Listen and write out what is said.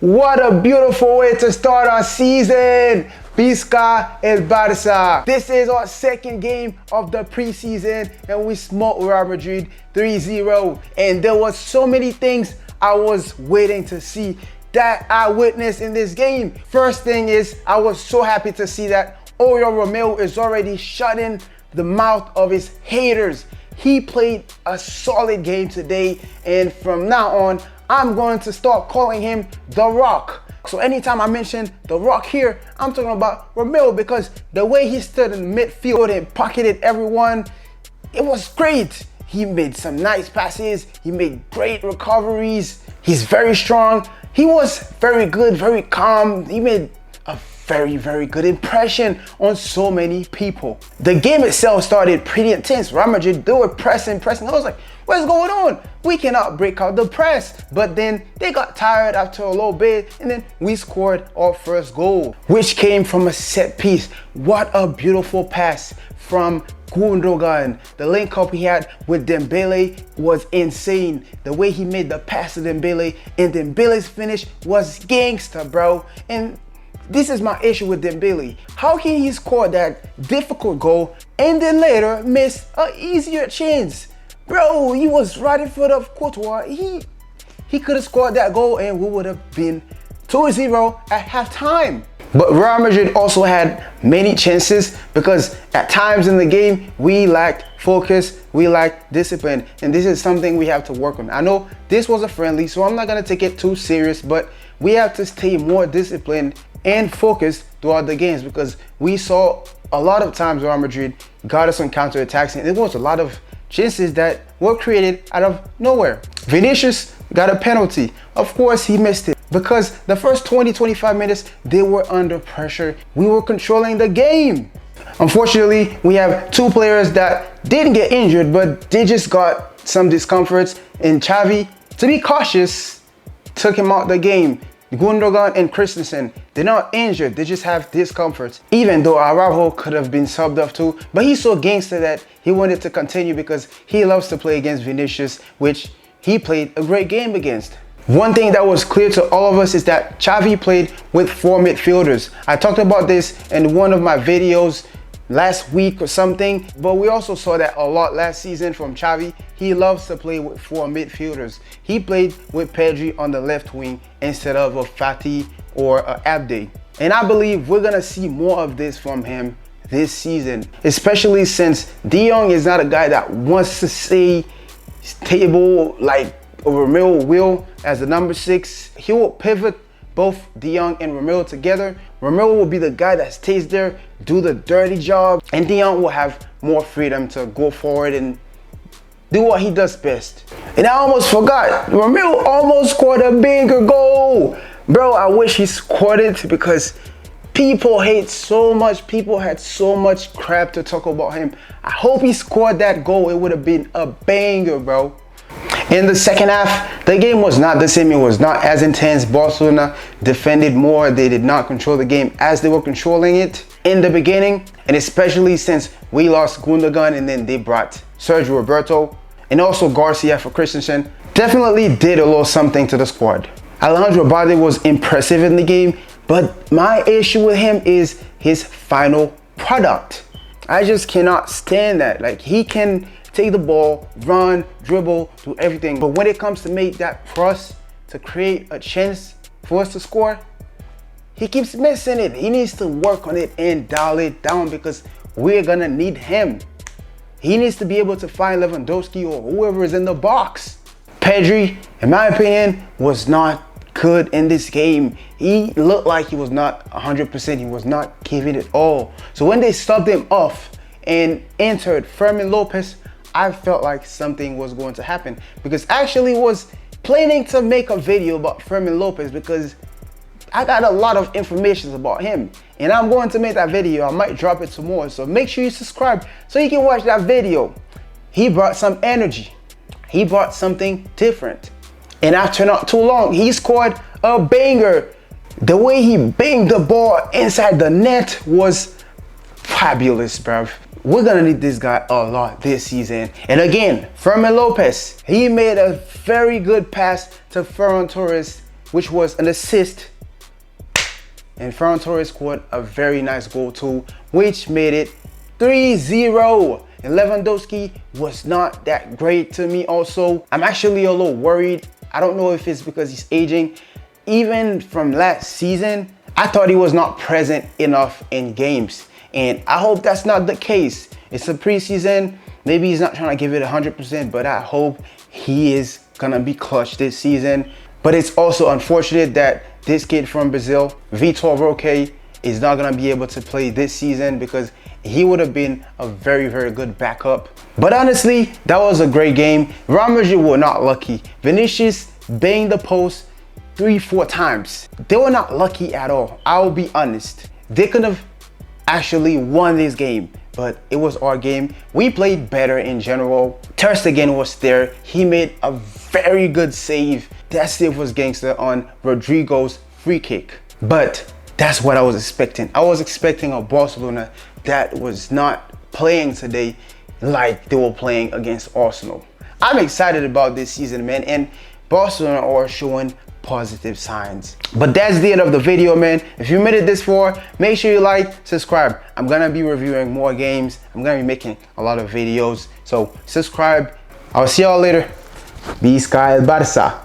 What a beautiful way to start our season. Visca el Barça. This is our second game of the preseason and we smoked Real Madrid 3-0. And there was so many things I was waiting to see that I witnessed in this game. First thing is, I was so happy to see that Romeo is already shutting the mouth of his haters. He played a solid game today, and from now on, I'm going to start calling him The Rock. So anytime I mention The Rock here, I'm talking about Romeu, because the way he stood in midfield and pocketed everyone, it was great. He made some nice passes, he made great recoveries, he's very strong. He was very good, very calm. He made a very good impression on so many people. The game itself started pretty intense. Real Madrid, they were pressing. I was like, what's going on? We cannot break out the press. But then they got tired after a little bit, and then we scored our first goal, which came from a set piece. What a beautiful pass from Gundogan. The link up he had with Dembélé was insane. The way he made the pass to Dembélé, and Dembele's finish was gangster, bro. And this is my issue with Dembélé. How can he score that difficult goal and then later miss an easier chance? Bro, he was right in front of Courtois. He could have scored that goal and we would have been 2-0 at halftime. But Real Madrid also had many chances, because at times in the game, we lacked focus, we lacked discipline. And this is something we have to work on. I know this was a friendly, so I'm not gonna take it too serious, but we have to stay more disciplined and focused throughout the games, because we saw a lot of times Real Madrid got us on counterattacks, and there was a lot of chances that were created out of nowhere. Vinicius got a penalty. Of course, he missed it, because the first 20-25 minutes, they were under pressure. We were controlling the game. Unfortunately, we have two players that didn't get injured, but they just got some discomforts. And Xavi, to be cautious, took him out the game. Gundogan and Christensen, they're not injured, they just have discomforts. Even though Araujo could have been subbed off too, but he's so gangster that he wanted to continue because he loves to play against Vinicius, which he played a great game against. One thing that was clear to all of us is that Xavi played with 4 midfielders. I talked about this in one of my videos last week or something, but we also saw that a lot last season from Xavi. He loves to play with 4 midfielders. He played with Pedri on the left wing instead of a Fati or a Abde. And I believe we're gonna see more of this from him this season, especially since De Jong is not a guy that wants to stay stable like Romeo will as the number 6. He will pivot both De Jong and Romeo together. Romeo will be the guy that stays there, do the dirty job, and De Jong will have more freedom to go forward and do what he does best. And I almost forgot, Romeo almost scored a banger goal. Bro, I wish he scored it, because people hate so much. People had so much crap to talk about him. I hope he scored that goal. It would have been a banger, bro. In the second half, the game was not the same. It was not as intense. Barcelona defended more. They did not control the game as they were controlling it in the beginning. And especially since we lost Gundogan and then they brought Sergio Roberto and also Garcia for Christensen, definitely did a little something to the squad. Alejandro Balde was impressive in the game, but my issue with him is his final product. I just cannot stand that. Like, he can take the ball, run, dribble, do everything. But when it comes to make that cross to create a chance for us to score, he keeps missing it. He needs to work on it and dial it down, because we're gonna need him. He needs to be able to find Lewandowski or whoever is in the box. Pedri, in my opinion, was not good in this game. He looked like he was not 100%. He was not giving it all. So when they subbed him off and entered Fermin Lopez, I felt like something was going to happen, because actually was planning to make a video about Fermin Lopez, because I got a lot of information about him and I'm going to make that video. I might drop it tomorrow, so make sure you subscribe so you can watch that video. He brought some energy. He brought something different. And after not too long, he scored a banger. The way he banged the ball inside the net was fabulous, bruv. We're gonna need this guy a lot this season. And again, Fermin Lopez, he made a very good pass to Ferran Torres which was an assist. And Ferran Torres scored a very nice goal too, which made it 3-0. And Lewandowski was not that great to me also. I'm actually a little worried. I don't know if it's because he's aging. Even from last season, I thought he was not present enough in games. And I hope that's not the case. It's a preseason. Maybe he's not trying to give it 100%, but I hope he is gonna be clutch this season. But it's also unfortunate that this kid from Brazil, Vitor Roque, is not gonna be able to play this season because he would have been a very, very good backup. But honestly, that was a great game. Real Madrid were not lucky. Vinicius banged the post 3-4 times. They were not lucky at all. I'll be honest. They could have actually won this game, but it was our game. We played better in general. Ter Stegen was there. He made a very good save. That save was gangster on Rodrigo's free kick. But that's what I was expecting. I was expecting a Barcelona that was not playing today like they were playing against Arsenal. I'm excited about this season, man, and Barcelona are showing positive signs. But that's the end of the video, man. If you made it this far, make sure you like, subscribe. I'm gonna be reviewing more games. I'm gonna be making a lot of videos, so subscribe. I'll see y'all later. Visca el Barça.